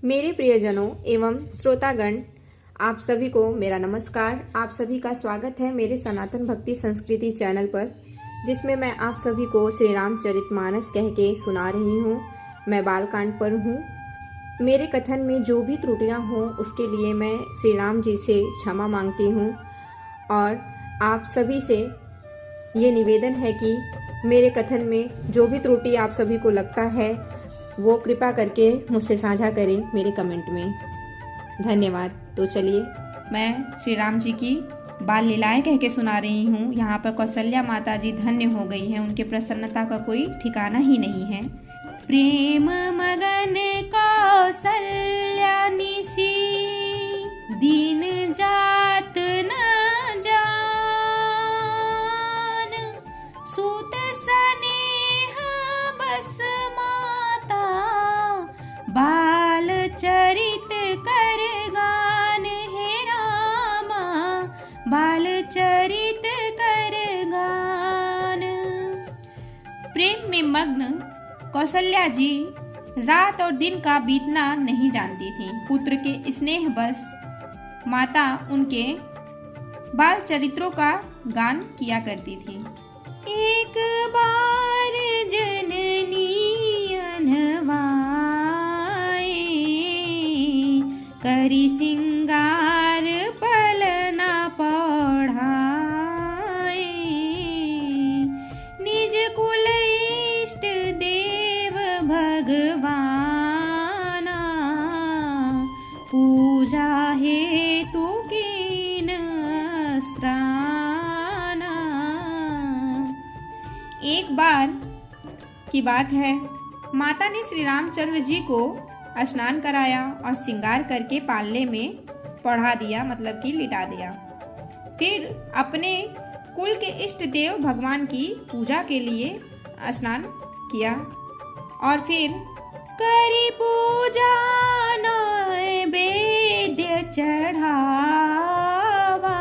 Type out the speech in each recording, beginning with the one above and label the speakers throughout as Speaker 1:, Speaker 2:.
Speaker 1: मेरे प्रियजनों एवं श्रोतागण, आप सभी को मेरा नमस्कार। आप सभी का स्वागत है मेरे सनातन भक्ति संस्कृति चैनल पर, जिसमें मैं आप सभी को श्री रामचरितमानस कह के सुना रही हूँ। मैं बालकांड पर हूँ। मेरे कथन में जो भी त्रुटियाँ हों उसके लिए मैं श्री राम जी से क्षमा मांगती हूँ और आप सभी से ये निवेदन है कि मेरे कथन में जो भी त्रुटि आप सभी को लगता है वो कृपा करके मुझसे साझा करें मेरे कमेंट में। धन्यवाद। तो चलिए,
Speaker 2: मैं श्री राम जी की बाल लीलाएं कह के सुना रही हूँ। यहाँ पर कौशल्या माता जी धन्य हो गई हैं, उनके प्रसन्नता का कोई ठिकाना ही नहीं है। प्रेम मगन कौशल्या निसी, दीन जात न जान, सूत स्नेह बस माता, बाल चरित कर गान, हे रामा बाल चरित कर गान। प्रेम में मग्न कौशल्या जी रात और दिन का बीतना नहीं जानती थी। पुत्र के स्नेह बस माता उनके बाल चरित्रों का गान किया करती थी। एक बार जननी अनवाए, करी सिंगार पलना पढ़ाए, निज कुल इष्ट देव भगवाना, पूजा हेतु कीन स्त्राना। एक बार की बात है, माता ने श्री रामचंद्र जी को स्नान कराया और श्रृंगार करके पालने में पढ़ा दिया, मतलब कि लिटा दिया। फिर अपने कुल के इष्ट देव भगवान की पूजा के लिए स्नान किया और फिर करी पूजा नैवेद्य चढ़ावा,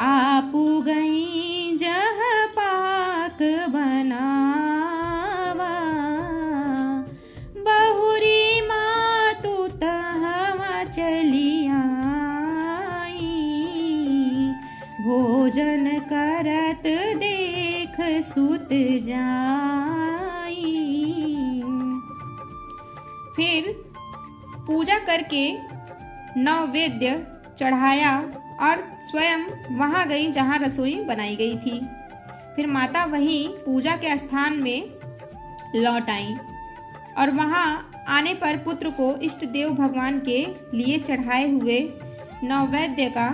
Speaker 2: आपू गई जह पाक बनावा, बहुरी मातु तहवा चली आई, भोजन करत देख सुत जाई। फिर पूजा करके नैवेद्य चढ़ाया और स्वयं वहां गई जहां रसोई बनाई गई थी। फिर माता वहीं पूजा के स्थान में लौट आई और वहां आने पर पुत्र को इष्ट देव भगवान के लिए चढ़ाए हुए नैवेद्य का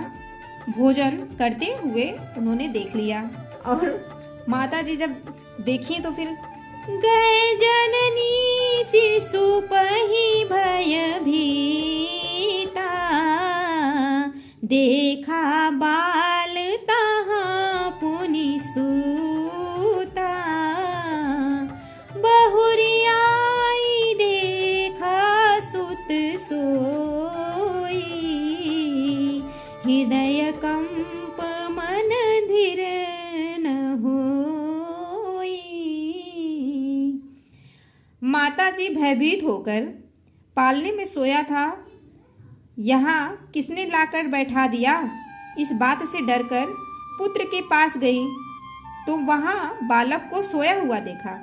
Speaker 2: भोजन करते हुए उन्होंने देख लिया। और माता जी जब देखी तो फिर गए जननी शिशु पही भय भीता, देखा बाल तहाँ पुनि सूता, बहुरी आई देखा सुत सोई, हृदय कंप मन धीर न होई। माता जी भयभीत होकर पालने में सोया था, यहाँ किसने लाकर बैठा दिया, इस बात से डरकर पुत्र के पास गई तो वहाँ बालक को सोया हुआ देखा।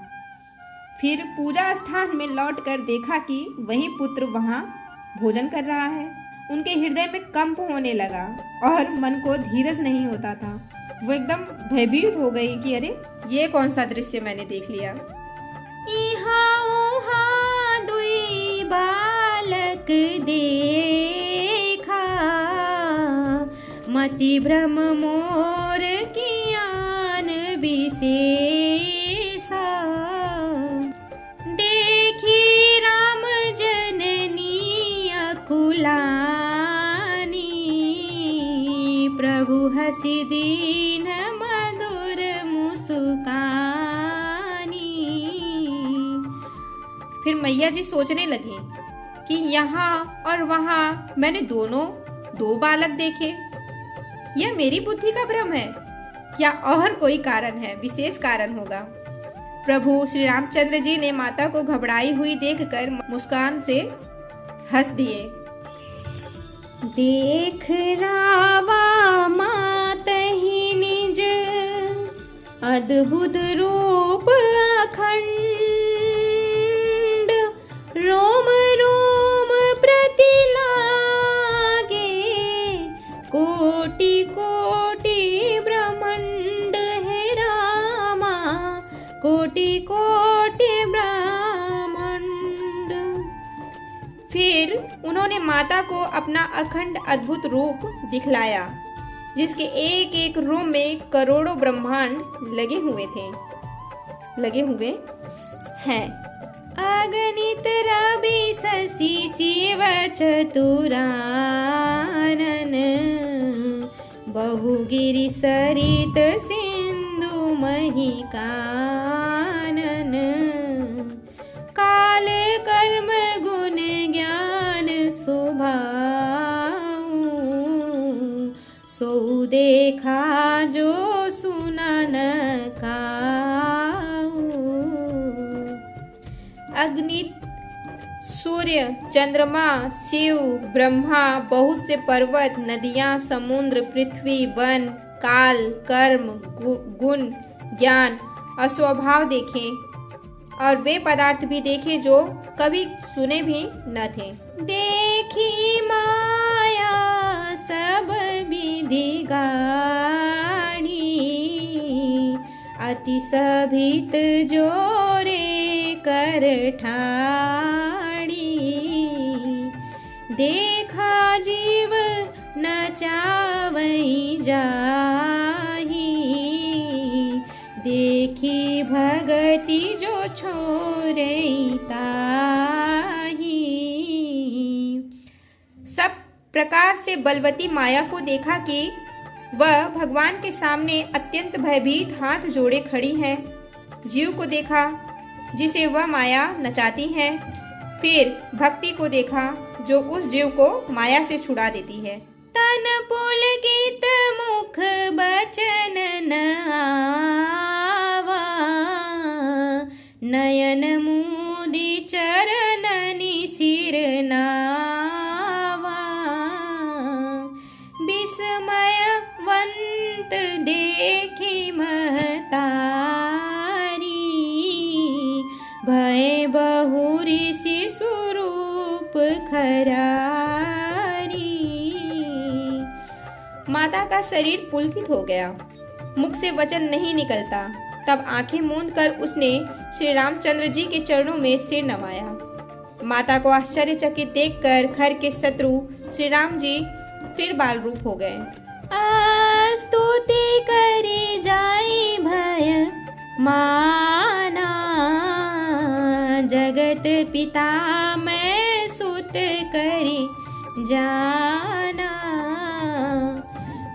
Speaker 2: फिर पूजा स्थान में लौटकर देखा कि वही पुत्र वहाँ भोजन कर रहा है। उनके हृदय में कंप होने लगा और मन को धीरज नहीं होता था। वो एकदम भयभीत हो गई कि अरे ये कौन सा दृश्य मैंने देख लिया। इहाँ उहाँ दुई बालक देखा, मति भ्रम मोर कियान विशेषा, देखी राम जननी अकुलानी, प्रभु हसी दीन मधुर मुस्कानी। फिर मैया जी सोचने लगी कि यहाँ और वहाँ मैंने दोनों दो बालक देखे, यह मेरी बुद्धि का भ्रम है या और कोई कारण है, विशेष कारण होगा। प्रभु श्री रामचंद्र जी ने माता को घबराई हुई देखकर मुस्कान से हंस दिए। देख रावा मातहि निज अद्भुत रूप अखंड, रोम रोम प्रति लागे कोटि कोटि ब्रह्मांड है रामा, कोटि कोटि ब्रह्मांड। फिर उन्होंने माता को अपना अखंड अद्भुत रूप दिखलाया, जिसके एक एक रोम में करोड़ों ब्रह्मांड लगे हुए हैं। अगणित रवि शशि शिव चतुरानन, बहुगिरि सरित सिंधु मही कानन, काल कर्म गुण ज्ञान स्वभाव, सो देखा जो सुना न काऊ। अग्नि, सूर्य, चंद्रमा, शिव, ब्रह्मा, बहुत से पर्वत, नदियां, समुद्र, पृथ्वी, वन, काल, कर्म, गुण, ज्ञान और स्वभाव देखे, और वे पदार्थ भी देखे जो कभी सुने भी न थे। देखी माया सब विधि गाड़ी, अति सभित जोरे कर ठाड़ी, देखा जीव न चावई जाही, देखी भगति जो छोरे ताही। सब प्रकार से बलवती माया को देखा कि वह भगवान के सामने अत्यंत भयभीत हाथ जोड़े खड़ी है। जीव को देखा जिसे वह माया नचाती है। फिर भक्ति को देखा जो उस जीव को माया से छुड़ा देती है। तन पुलकित मुख बचन न आवा, नयन मूदी चरणनि सिर नावा, विस्मयवंत देखी महतारी, भय बहुरी स्वरूप खरारी। माता का शरीर पुलकित हो गया, मुख से वचन नहीं निकलता। तब आंखें मूंद कर उसने श्री रामचंद्र जी के चरणों में सिर नवाया। माता को आश्चर्यचकित देखकर घर के शत्रु श्री राम जी फिर बाल रूप हो गए। स्तुति करी जाई भय माना, जगत पिता मैं सुत करी जाना,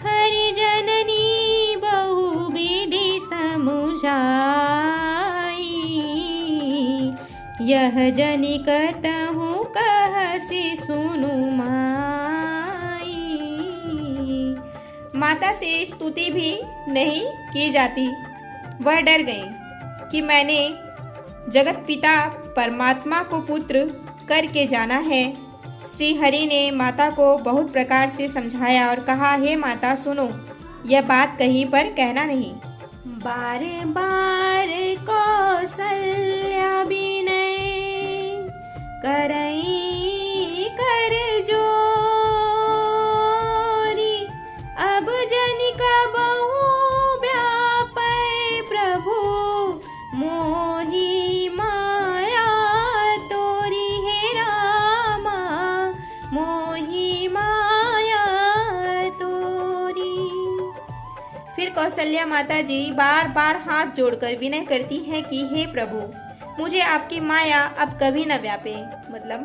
Speaker 2: हरि जननी बहु विधि समुझाई, यह जनि कहतहूँ कहसी सुनु माई। माता से स्तुति भी नहीं की जाती। वह डर गई कि मैंने जगत पिता परमात्मा को पुत्र करके जाना है। श्री हरि ने माता को बहुत प्रकार से समझाया और कहा, हे माता सुनो, यह बात कहीं पर कहना नहीं। बार बार कौशल्या विनय करई कर जोरी, अब जनिका बहु व्यापै प्रभु मोहि माया तोरी, हे रामा मोहि माया तोरी। फिर कौशल्या माता जी बार बार हाथ जोड़कर विनय करती हैं कि हे प्रभु, मुझे आपकी माया अब कभी न व्यापे। मतलब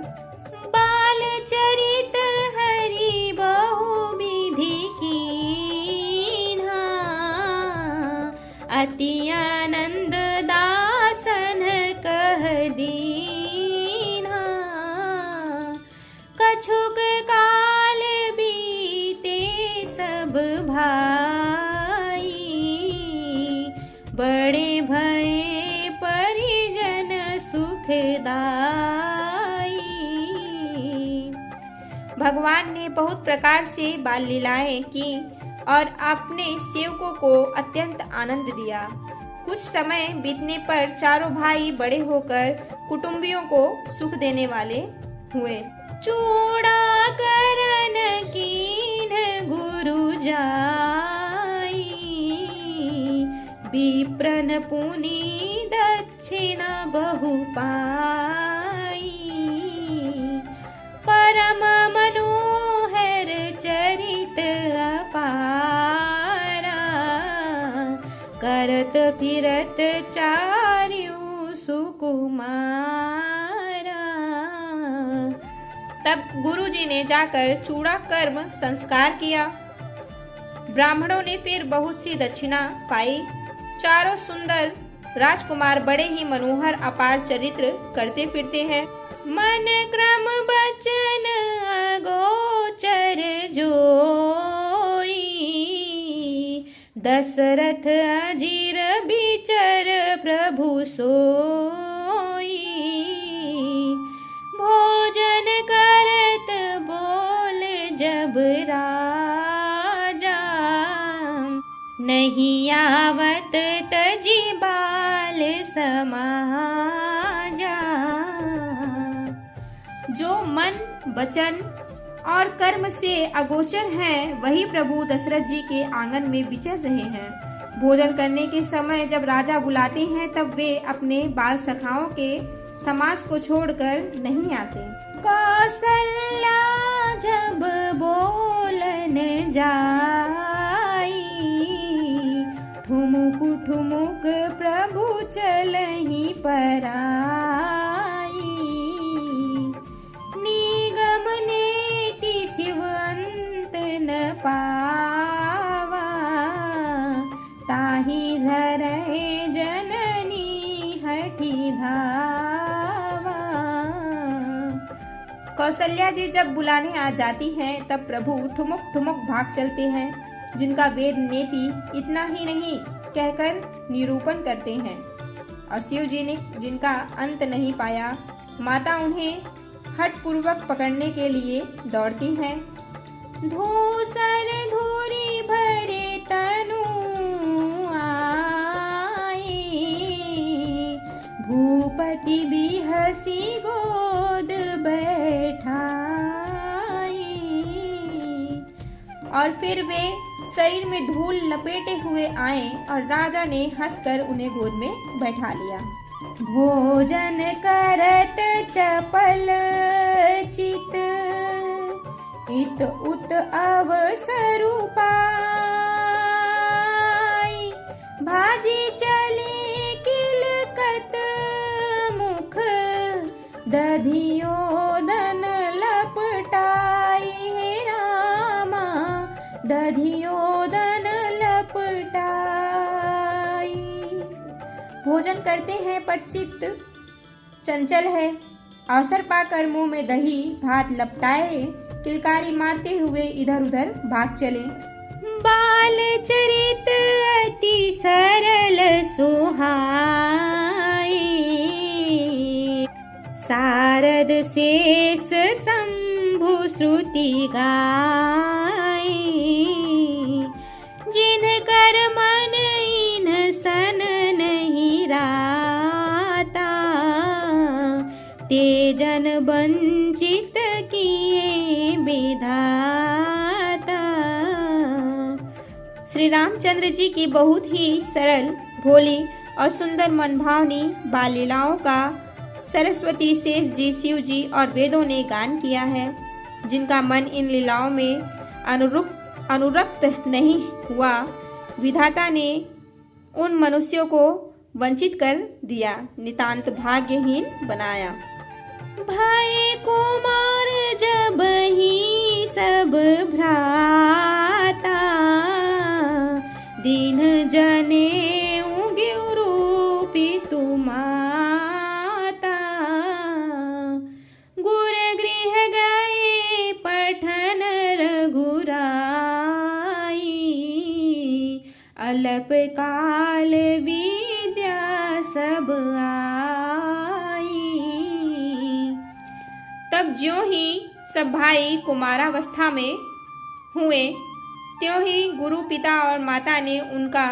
Speaker 2: बाल चरित हरि बहु विधि कीन्हा, अति आनंद दासन कह दीन्हा, कछुक काल बीते सब भाई, बड़े भय
Speaker 1: भगवान ने बहुत प्रकार से बाल लीलाएं की और अपने सेवकों को अत्यंत आनंद दिया। कुछ समय बीतने पर चारों भाई बड़े होकर कुटुंबियों को सुख देने वाले हुए। चूड़ा करन कीन गुरु जाई, विप्रन पुनि दक्षिणा बहु पाई। परम मनोहर चरित अपारा, करत फिरत चार्यु सुकुमारा। तब गुरुजी ने जाकर चूड़ा कर्म संस्कार किया। ब्राह्मणों ने फिर बहुत सी दक्षिणा पाई। चारों सुंदर राजकुमार बड़े ही मनोहर अपार चरित्र करते फिरते हैं। मन क्रम बचन अगोचर जोई, दशरथ अजीर बिचर प्रभु सोई। भोजन करत बोल जब राजा, नहीं आवत तजी बाल समाजा। जो मन वचन और कर्म से अगोचर हैं, वही प्रभु दशरथ जी के आंगन में विचर रहे हैं। भोजन करने के समय जब राजा बुलाते हैं, तब वे अपने बाल सखाओं के समाज को छोड़कर नहीं आते। कौशल्या जब बोलन जाई, ठुमुक ठुमुक प्रभु चलहि पराई। निगम नेति शिव अंत न पावा, ताहि धरहि जननी हठि धावा। कौशल्या जी जब बुलाने आ जाती हैं, तब प्रभु ठुमुक ठुमुक भाग चलते हैं। जिनका वेद नेति इतना ही नहीं कहकर निरूपण करते हैं। और शिव जी ने जिनका अंत नहीं पाया, माता उन्हें हठपूर्वक पकड़ने के लिए दौड़ती हैं। धूसर धूरी भरे तनु आई, भूपति बिहसी गोद बैठाई। और फिर वे शरीर में धूल लपेटे हुए आए और राजा ने हंसकर उन्हें गोद में बैठा लिया। भोजन करत चपल चित, इत उत अवसरु पाई। भाजी चली किलकत मुख, दधियोदन लपटाई। हे रामा दधियोदन लपटाई। भोजन करते हैं पर चित्त चंचल है। अवसर पाकर मुंह में दही भात लपटाए किलकारी मारते हुए इधर उधर भाग चले। बाल चरित अति सरल सुहाई, शारद शेष शंभु श्रुति गाई। जिनकर मन इन सन नहीं राता, ते जन वंचित किए विधाता। श्री रामचंद्र जी की बहुत ही सरल, भोली और सुंदर मनभावनी बाल लीलाओं का सरस्वती, शेष जी, शिव जी और वेदों ने गान किया है। जिनका मन इन लीलाओं में अनुरक्त नहीं हुआ, विधाता ने उन मनुष्यों को वंचित कर दिया, नितांत भाग्यहीन बनाया। भाई कुमार जब ही सब भ्राता, दीन जने रूपी तुमाता। गुर गृह गए पठन रघुराई, अल्प काल विद्या सब आई। तब ज्यों ही सब भाई कुमारावस्था में हुए, त्यों ही गुरु पिता और माता ने उनका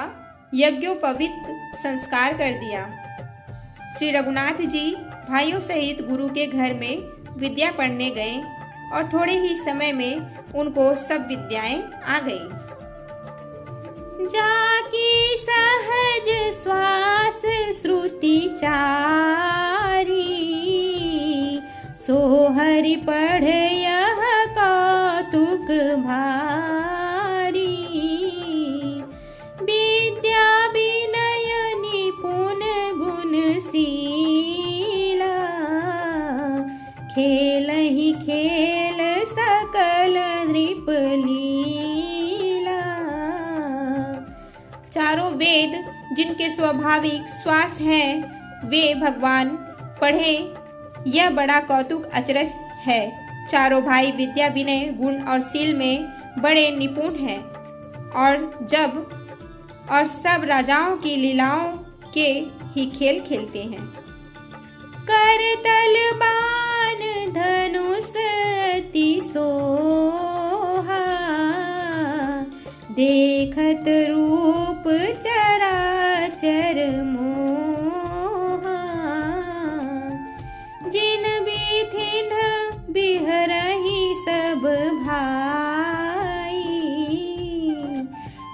Speaker 1: यज्ञोपवीत संस्कार कर दिया। श्री रघुनाथ जी भाइयों सहित गुरु के घर में विद्या पढ़ने गए और थोड़े ही समय में उनको सब विद्याएं आ गई।
Speaker 2: जाकी सहज श्वास श्रुति चारी, सो हरि पढ़ यह कौतुक भारी। विद्या विनय निपुण गुणशीला, खेल ही खेल सकल नृप लीला।
Speaker 1: चारों वेद जिनके स्वाभाविक श्वास हैं, वे भगवान पढ़े, यह बड़ा कौतुक अचरज है। चारों भाई विद्या विनय गुण और शील में बड़े निपुण हैं और सब राजाओं की लीलाओं के ही खेल खेलते हैं।
Speaker 2: करतल बाण धनुष अति सोहा, देखत रूप चराचर मोहा। जिन बिथिन बिहरहि सब भाई,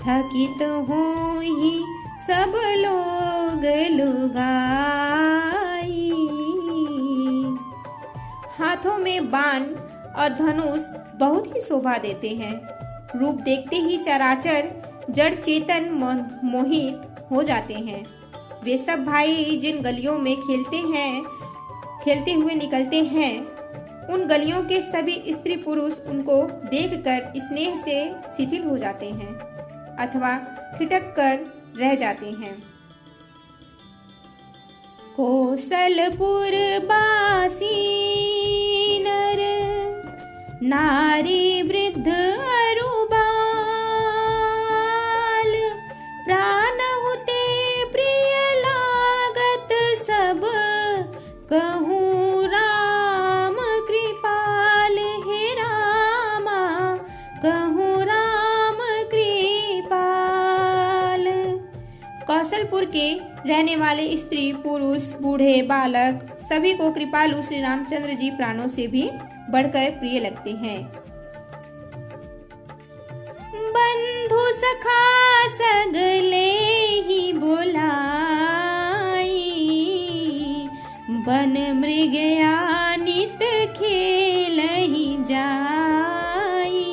Speaker 2: थकित होहि सब लोग लुगाई।
Speaker 1: हाथों में बाण और धनुष बहुत ही शोभा देते हैं। रूप देखते ही चराचर जड़ चेतन मोहित हो जाते हैं। वे सब भाई जिन गलियों में खेलते हुए निकलते हैं, उन गलियों के सभी स्त्री पुरुष उनको देखकर स्नेह से शिथिल हो जाते हैं अथवा ठिठक कर रह जाते हैं।
Speaker 2: कौशलपुर बासी नर नारी वृद्ध अरु बाल, प्राण हुते प्रिय लागत सब, कहूँ राम कृपाल। हे रामा कहूँ राम कृपाल।
Speaker 1: कौशलपुर के रहने वाले स्त्री पुरुष बूढ़े बालक सभी को कृपालु श्री रामचंद्र जी प्राणों से भी बढ़कर प्रिय लगते हैं।
Speaker 2: बंधु सखा सगले ही बुलाई, बन मृग नित खेल ही जाई।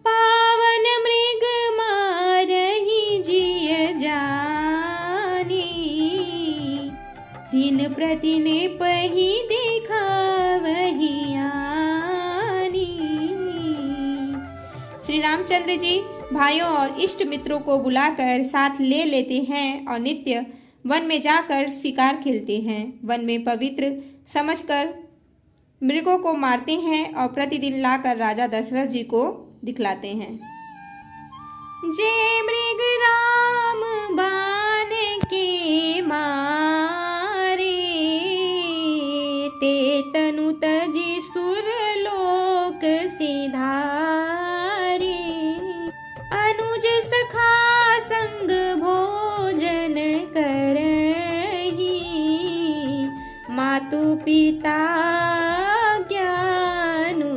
Speaker 2: पावन मृग मारही जिय जानी, दिन प्रतिन पही दिखावही आनी।
Speaker 1: श्री रामचंद्र जी भाइयों और इष्ट मित्रों को बुलाकर साथ ले लेते हैं और नित्य वन में जाकर शिकार खेलते हैं। वन में पवित्र समझकर मृगों को मारते हैं और प्रतिदिन लाकर राजा दशरथ जी को दिखलाते हैं।
Speaker 2: जे मृग राम बाण के मारे, ते तनु तजी सुर लोक सिधारे। अनुज सखा संग भोजन करही, मातु पिता ज्ञानुसरही।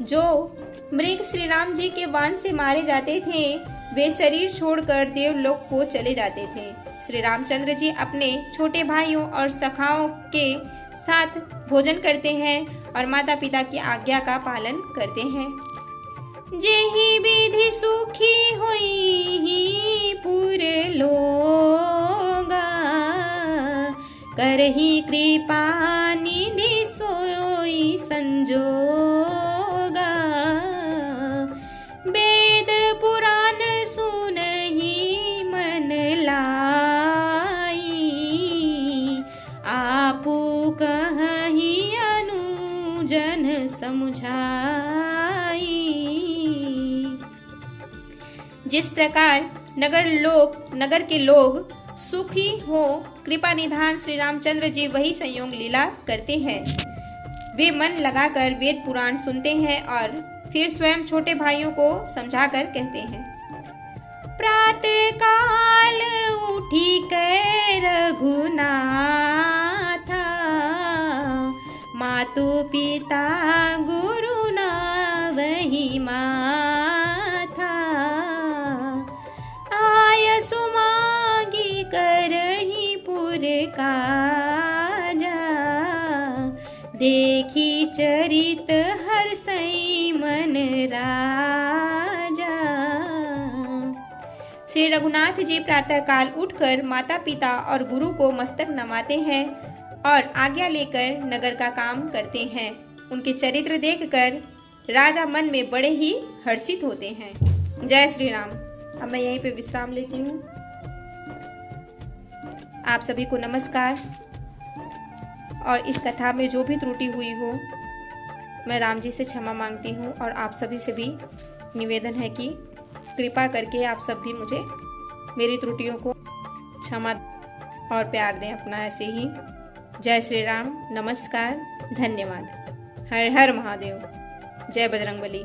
Speaker 1: जो मृग श्री राम जी के बाण से मारे जाते थे, वे शरीर छोड़कर देवलोक को चले जाते थे। श्री रामचंद्र जी अपने छोटे भाइयों और सखाओं के साथ भोजन करते हैं और माता पिता की आज्ञा का पालन करते हैं।
Speaker 2: जेहि विधि सुखी होई पुर लोगा, करही कृपा निधि सोई संजोगा। वेद पुराण सुनहि मन लाई, आपू कहि अनुजन समुझाई।
Speaker 1: जिस प्रकार नगर के लोग सुखी हो कृपा निधान श्री रामचंद्र जी वही संयोग लीला करते हैं। वे मन लगाकर वेद पुराण सुनते हैं और फिर स्वयं छोटे भाइयों को समझाकर कहते हैं। प्रातः काल उठी कै रघुनाथा, मातु पिता गुरु ना वही माथा। आय सुमागी करही पुर काजा, देखी चरित हर्षै मन राजा। श्री रघुनाथ जी प्रातःकाल उठकर माता पिता और गुरु को मस्तक नवाते हैं और आज्ञा लेकर नगर का काम करते हैं। उनके चरित्र देखकर राजा मन में बड़े ही हर्षित होते हैं। जय श्री राम। अब मैं यहीं पे विश्राम लेती हूँ। आप सभी को नमस्कार। और इस कथा में जो भी त्रुटि हुई हो मैं राम जी से क्षमा मांगती हूँ और आप सभी से भी निवेदन है कि कृपा करके आप सब भी मुझे मेरी त्रुटियों को क्षमा और प्यार दें अपना ऐसे ही। जय श्री राम। नमस्कार। धन्यवाद। हर हर महादेव। जय बजरंगबली।